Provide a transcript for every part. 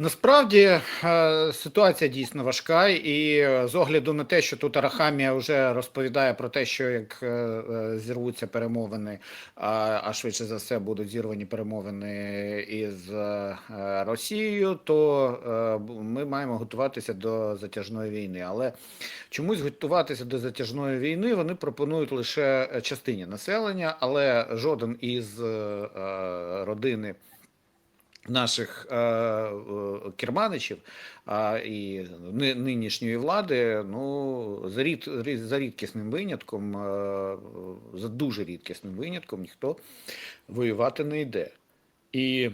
Насправді ситуація дійсно важка, і з огляду на те, що тут Арахамія вже розповідає про те, що як зірвуться перемовини, а швидше за все будуть зірвані перемовини із Росією, то ми маємо готуватися до затяжної війни. Але чомусь готуватися до затяжної війни вони пропонують лише частині населення, але жоден із родини наших керманичів і нинішньої влади, ну, за рідкісним винятком, за дуже рідкісним винятком, ніхто воювати не йде. І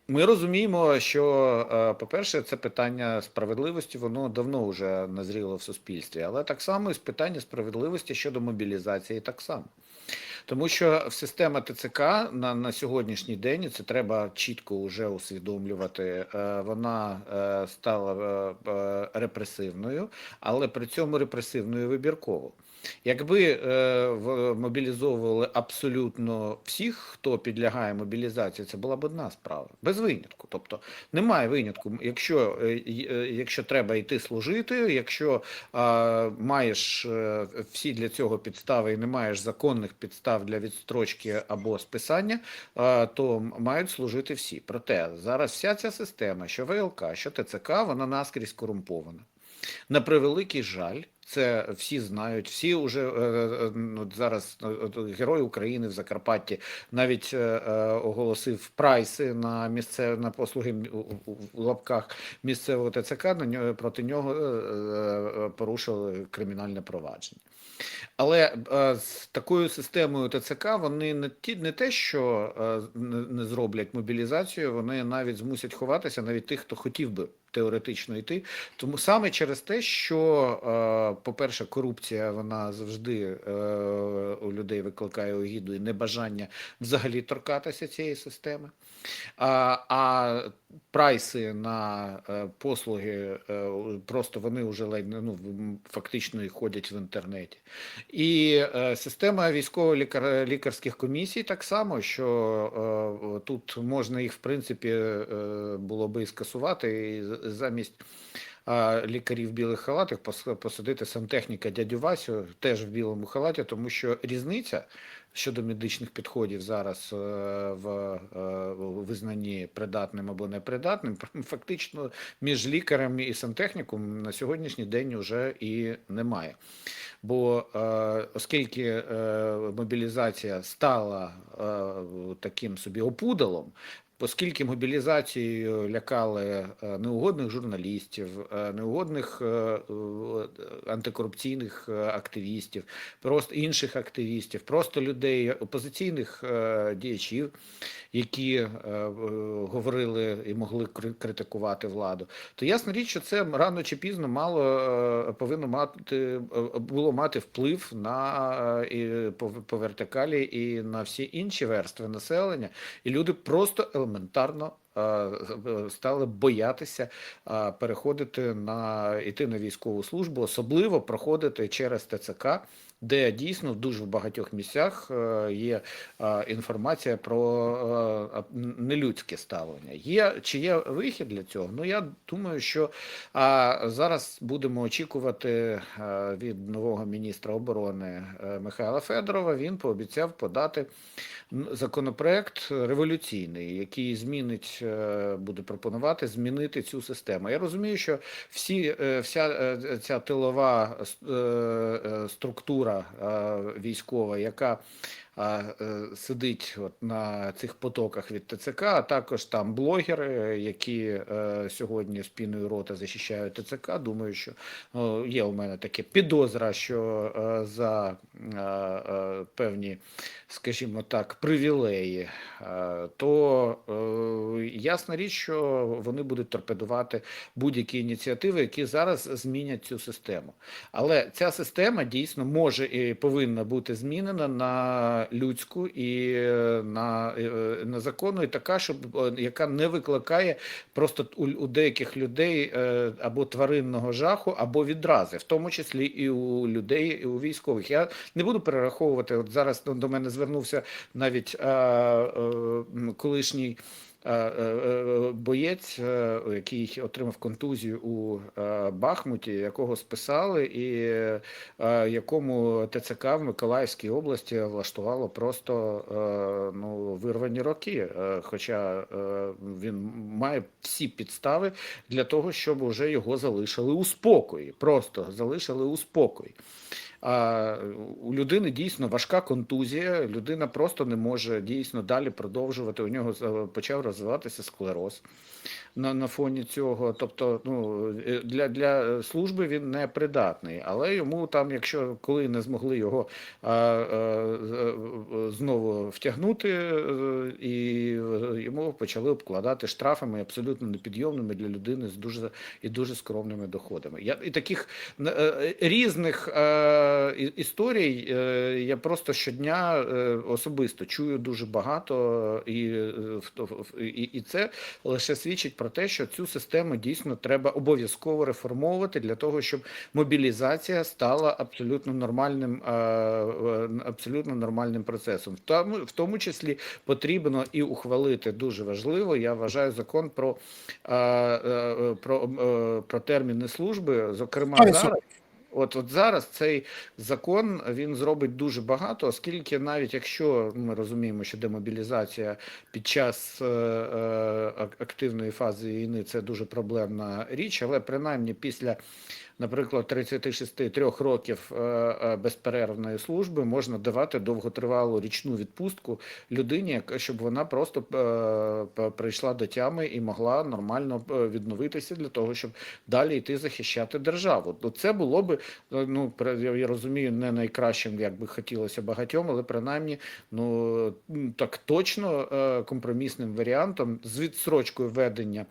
ми розуміємо, що, по-перше, це питання справедливості, воно давно вже назріло в суспільстві, але так само і питання справедливості щодо мобілізації так само. Тому що система ТЦК на сьогоднішній день, і це треба чітко вже усвідомлювати, вона стала репресивною, але при цьому репресивною вибірково. Якби мобілізовували абсолютно всіх, хто підлягає мобілізації, це була б одна справа, без винятку. Тобто немає винятку, якщо треба йти служити, якщо маєш всі для цього підстави і не маєш законних підстав для відстрочки або списання, то мають служити всі. Проте зараз вся ця система, що ВЛК, що ТЦК, вона наскрізь корумпована. На превеликий жаль, це всі знають, всі вже зараз Герой України в Закарпатті навіть оголосив прайси на послуги в лапках місцевого ТЦК, проти нього порушили кримінальне провадження. Але з такою системою ТЦК вони не те, що не зроблять мобілізацію, вони навіть змусять ховатися навіть тих, хто хотів би теоретично йти. Тому саме через те, що, по-перше, корупція, вона завжди у людей викликає огиду і небажання взагалі торкатися цієї системи. А прайси на послуги, просто вони вже фактично ходять в інтернеті. І система військово-лікарських комісій так само, що тут можна їх, в принципі, було би і скасувати, і замість лікарів в білих халатах посадити сантехніка дядю Васю теж в білому халаті, тому що різниця щодо медичних підходів зараз в визнанні придатним або непридатним, фактично між лікарем і сантехніком на сьогоднішній день вже і немає. Бо оскільки мобілізація стала таким собі опудалом, оскільки мобілізацією лякали неугодних журналістів, неугодних антикорупційних активістів, просто інших активістів, просто людей, опозиційних діячів, які говорили і могли критикувати владу, то ясна річ, що це рано чи пізно було мати вплив по вертикалі і на всі інші верстви населення, і люди просто елементарно стали боятися йти на військову службу, особливо проходити через ТЦК, де дійсно в дуже багатьох місцях є інформація про нелюдське ставлення. Чи є вихід для цього? Ну, я думаю, що зараз будемо очікувати від нового міністра оборони Михайла Федорова. Він пообіцяв подати законопроект революційний, який буде пропонувати змінити цю систему. Я розумію, що вся ця тилова структура військова, яка сидить на цих потоках від ТЦК, а також там блогери, які сьогодні з піною рота захищають ТЦК. Думаю, що є у мене таке підозра, що за певні, скажімо так, привілеї, то ясна річ, що вони будуть торпедувати будь-які ініціативи, які зараз змінять цю систему. Але ця система дійсно може і повинна бути змінена на людську і на законну, і така, яка не викликає просто у деяких людей або тваринного жаху, або відрази, в тому числі і у людей, і у військових. Я не буду перераховувати, от зараз до мене звернувся навіть колишній боєць, який отримав контузію у Бахмуті, якого списали, і якому ТЦК в Миколаївській області влаштувало просто вирвані роки. Хоча він має всі підстави для того, щоб уже його залишили у спокої. Просто залишили у спокої. А у людини дійсно важка контузія, людина просто не може дійсно далі продовжувати. У нього почав розвиватися склероз на фоні цього. Тобто, для служби він не придатний, але йому там, якщо коли не змогли його знову втягнути, і йому почали обкладати штрафами абсолютно непідйомними для людини з дуже скромними доходами. І таких різних історій я просто щодня особисто чую дуже багато, і це лише свідчить про те, що цю систему дійсно треба обов'язково реформовувати для того, щоб мобілізація стала абсолютно нормальним процесом. В тому числі потрібно і ухвалити, дуже важливо, я вважаю, закон про терміни служби, зокрема зараз. От зараз цей закон, він зробить дуже багато, оскільки навіть якщо ми розуміємо, що демобілізація під час активної фази війни – це дуже проблемна річ, але принаймні після, наприклад, 36 років безперервної служби можна давати довготривалу річну відпустку людині, щоб вона просто прийшла до тями і могла нормально відновитися для того, щоб далі йти захищати державу. Це було би, я розумію, не найкращим, як би хотілося багатьом, але принаймні, так точно компромісним варіантом з відстрочкою введення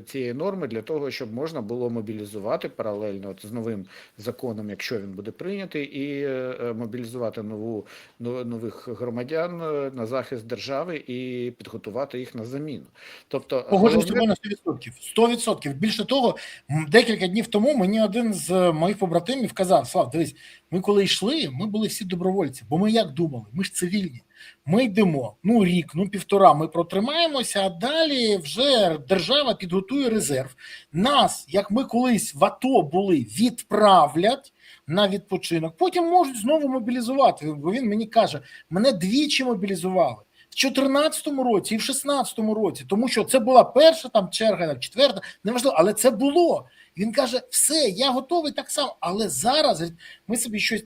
цієї норми для того, щоб можна було мобілізувати паралельно з новим законом, якщо він буде прийнятий, і мобілізувати нових громадян на захист держави і підготувати їх на заміну. Тобто, погоджуюсь на 100%. 100%. Більше того, декілька днів тому мені один з моїх побратимів казав: Слав, дивись, ми коли йшли, ми були всі добровольці, бо ми як думали? Ми ж цивільні. Ми йдемо, рік, півтора, ми протримаємося, а далі вже держава підготує резерв. Нас, як ми колись в АТО були, відправлять на відпочинок, потім можуть знову мобілізувати. Бо він мені каже, мене двічі мобілізували. В 14-му році і в 16-му році, тому що це була перша черга, четверта, неважливо, але це було. Він каже, все, я готовий так само, але зараз ми собі щось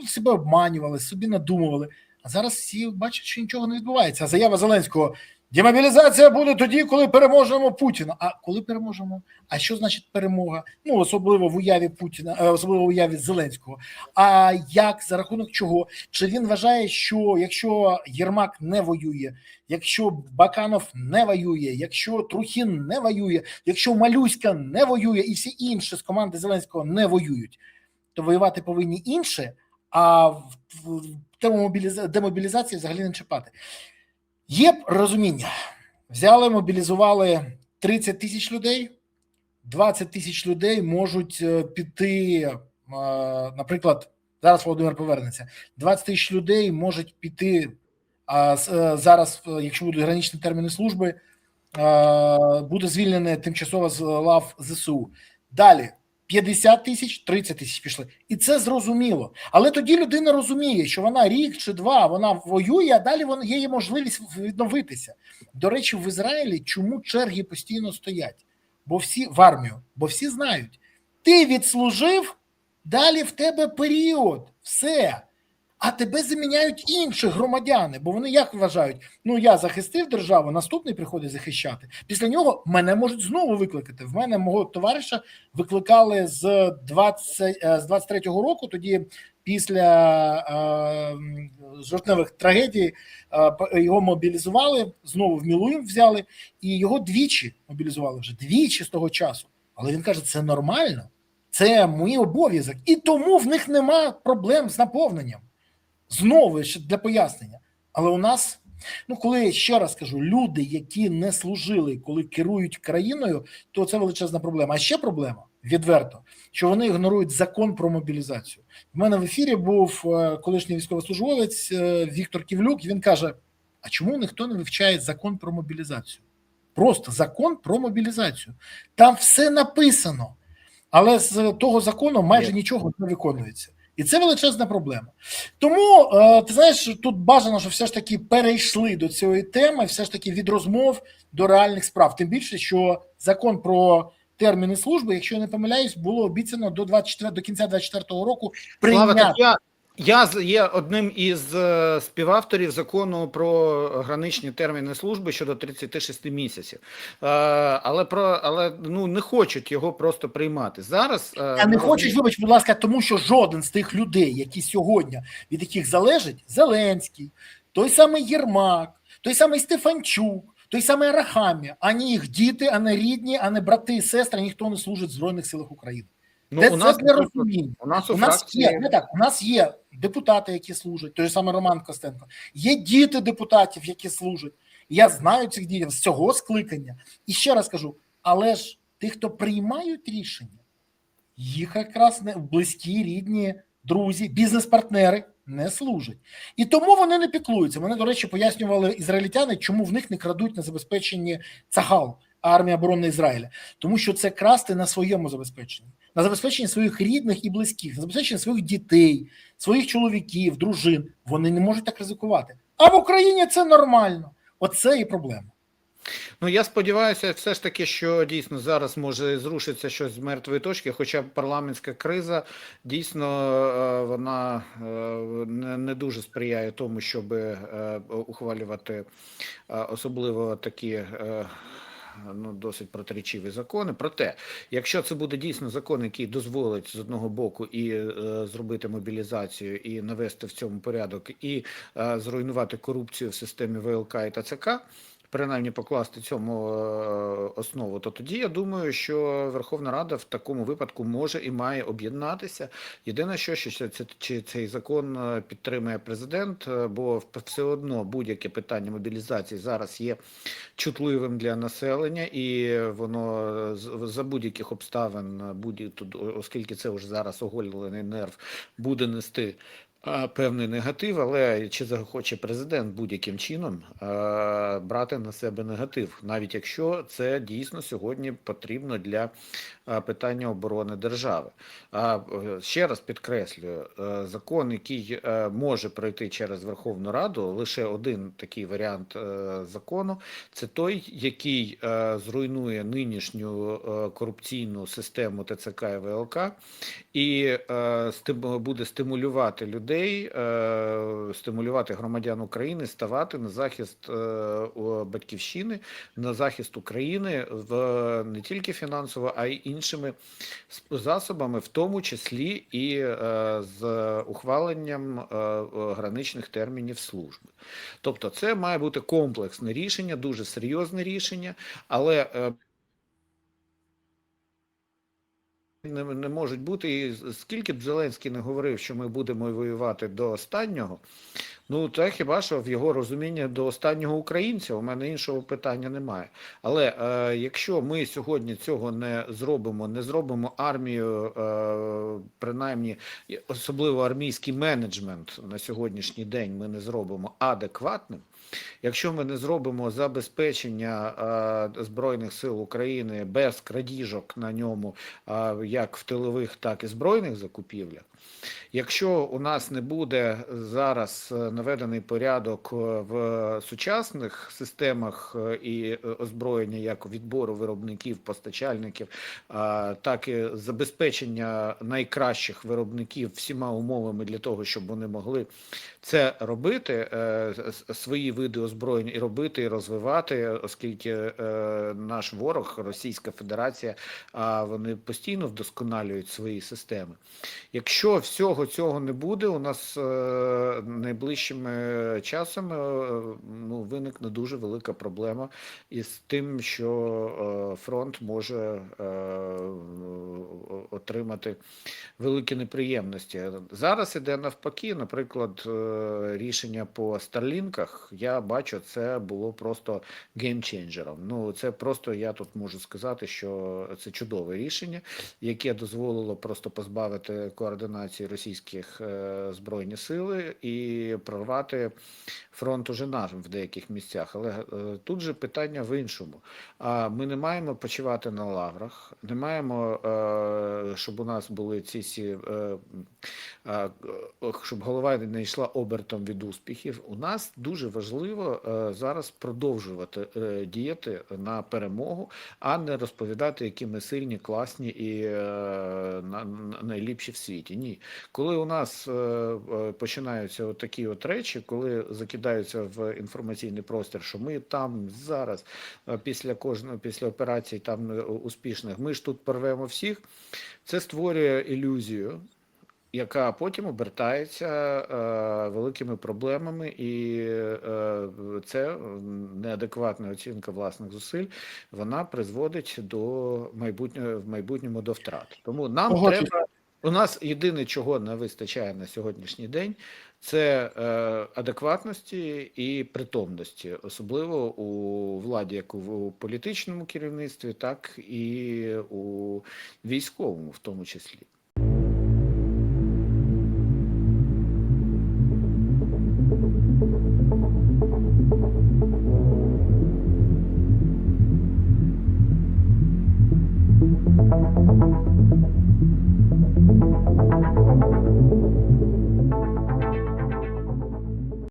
себе обманювали, собі надумували. А зараз всі бачать, що нічого не відбувається. А заява Зеленського: демобілізація буде тоді, коли переможемо Путіна. А коли переможемо? А що значить перемога? Особливо в уяві Путіна, особливо в уяві Зеленського. А як, за рахунок чого? Чи він вважає, що якщо Єрмак не воює, якщо Баканов не воює, якщо Трухін не воює, якщо Малюська не воює і всі інші з команди Зеленського не воюють, то воювати повинні інші, а в тему демобілізації взагалі не чіпати. Є розуміння. Взяли, мобілізували 30 тисяч людей, 20 тисяч людей можуть піти, наприклад, зараз Володимир повернеться, 20 тисяч людей можуть піти зараз, якщо будуть граничні терміни служби, буде звільнене тимчасово з лав ЗСУ. Далі 50 тисяч, 30 тисяч пішли. І це зрозуміло. Але тоді людина розуміє, що вона рік чи два, вона воює, а далі є її можливість відновитися. До речі, в Ізраїлі чому черги постійно стоять? Бо всі в армію, бо всі знають. Ти відслужив, далі в тебе період, все. А тебе заміняють інші громадяни, бо вони як вважають? Я захистив державу, наступний приходить захищати. Після нього мене можуть знову викликати. В мене мого товариша викликали з 23-го року, тоді після жовтневих трагедій його мобілізували, знову в Мілуїм взяли, і його двічі мобілізували, вже двічі з того часу. Але він каже, це нормально, це мій обов'язок. І тому в них нема проблем з наповненням. Знову, ще для пояснення. Але у нас, коли, ще раз кажу, люди, які не служили, коли керують країною, то це величезна проблема. А ще проблема, відверто, що вони ігнорують закон про мобілізацію. У мене в ефірі був колишній військовослужбовець Віктор Ківлюк, і він каже, а чому ніхто не вивчає закон про мобілізацію? Просто закон про мобілізацію. Там все написано, але з того закону майже нічого не виконується. І це величезна проблема. Тому, ти знаєш, тут бажано, що все ж таки перейшли до цієї теми, все ж таки від розмов до реальних справ. Тим більше, що закон про терміни служби, якщо я не помиляюсь, було обіцяно до кінця 2024 року прийняти. Слава, так я є одним із співавторів закону про граничні терміни служби щодо 36 місяців. Але ну, не хочуть його просто приймати. Зараз А не хочуть, вибач, будь ласка, тому що жоден з тих людей, які сьогодні, від яких залежить Зеленський, той самий Єрмак, той самий Стефанчук, той самий Арахамія, ані їх діти, ані рідні, ані брати і сестри, ніхто не служить в Збройних силах України. Ну, Де у це нас для розуміння? У нас є депутати, які служать, той самий Роман Костенко, є діти депутатів, які служать. Я знаю цих дітей з цього скликання. І ще раз кажу, але ж тих, хто приймають рішення, їх якраз близькі, рідні, друзі, бізнес-партнери не служать. І тому вони не піклуються. Вони, до речі, пояснювали ізраїльтяни, чому в них не крадуть на забезпеченні Цахал, армія оборони Ізраїля. Тому що це красти на своєму забезпеченні. На забезпеченні своїх рідних і близьких, на забезпеченні своїх дітей, своїх чоловіків, дружин. Вони не можуть так ризикувати. А в Україні це нормально. Оце і проблема. Ну, я сподіваюся все ж таки, що дійсно зараз може зрушитися щось з мертвої точки, хоча парламентська криза дійсно вона не дуже сприяє тому, щоб ухвалювати особливо такі ну, досить протирічиві закони. Проте, якщо це буде дійсно закон, який дозволить з одного боку і зробити мобілізацію, і навести в цьому порядок, і зруйнувати корупцію в системі ВЛК і ТЦК, принаймні покласти цьому основу, то тоді я думаю, що Верховна Рада в такому випадку може і має об'єднатися. Єдине, що чи цей закон підтримує президент, бо все одно будь-яке питання мобілізації зараз є чутливим для населення, і воно за будь-яких обставин, оскільки це вже зараз оголений нерв, буде нести певний негатив, але чи захоче президент будь-яким чином брати на себе негатив, навіть якщо це дійсно сьогодні потрібно для питання оборони держави. Ще раз підкреслюю, закон, який може пройти через Верховну Раду, лише один такий варіант закону, це той, який зруйнує нинішню корупційну систему ТЦК і ВЛК і буде стимулювати людей, стимулювати громадян України ставати на захист батьківщини, на захист України не тільки фінансово, а й іншими засобами, в тому числі і з ухваленням граничних термінів служби. Тобто це має бути комплексне рішення, дуже серйозне рішення, але не можуть бути, і скільки б Зеленський не говорив, що ми будемо воювати до останнього, ну, це хіба що в його розумінні до останнього українця, у мене іншого питання немає. Але якщо ми сьогодні цього не зробимо армію, принаймні, особливо армійський менеджмент на сьогоднішній день ми не зробимо адекватним, якщо ми не зробимо забезпечення Збройних сил України без крадіжок на ньому, як в тилових, так і збройних закупівлях, якщо у нас не буде зараз наведений порядок в сучасних системах і озброєння, як відбору виробників, постачальників, так і забезпечення найкращих виробників всіма умовами для того, щоб вони могли це робити, свої види озброєння і робити, і розвивати, оскільки наш ворог, Російська Федерація, вони постійно вдосконалюють свої системи. Якщо всього цього не буде, у нас найближчим часом виникне дуже велика проблема із тим, що фронт може отримати великі неприємності. Зараз іде навпаки, наприклад, рішення по старлінках, я бачу, це було просто геймченджером. Ну, це просто, я тут можу сказати, що це чудове рішення, яке дозволило просто позбавити координації російських збройні сили і прорвати фронт уже наш в деяких місцях. Але тут же питання в іншому. А ми не маємо почивати на лаврах, не маємо, щоб у нас були ці всі, щоб голова не йшла обертом від успіхів. У нас дуже важливо зараз продовжувати діяти на перемогу, а не розповідати, які ми сильні, класні і найліпші в світі. Ні. Коли у нас починаються такі от речі, коли закидаються в інформаційний простір, що ми там зараз, після операцій там успішних, ми ж тут порвемо всіх, це створює ілюзію, яка потім обертається великими проблемами, і це неадекватна оцінка власних зусиль, вона призводить в майбутньому до втрат. Тому нам треба, у нас єдине, чого не вистачає на сьогоднішній день, це адекватності і притомності, особливо у владі, як у політичному керівництві, так і у військовому в тому числі.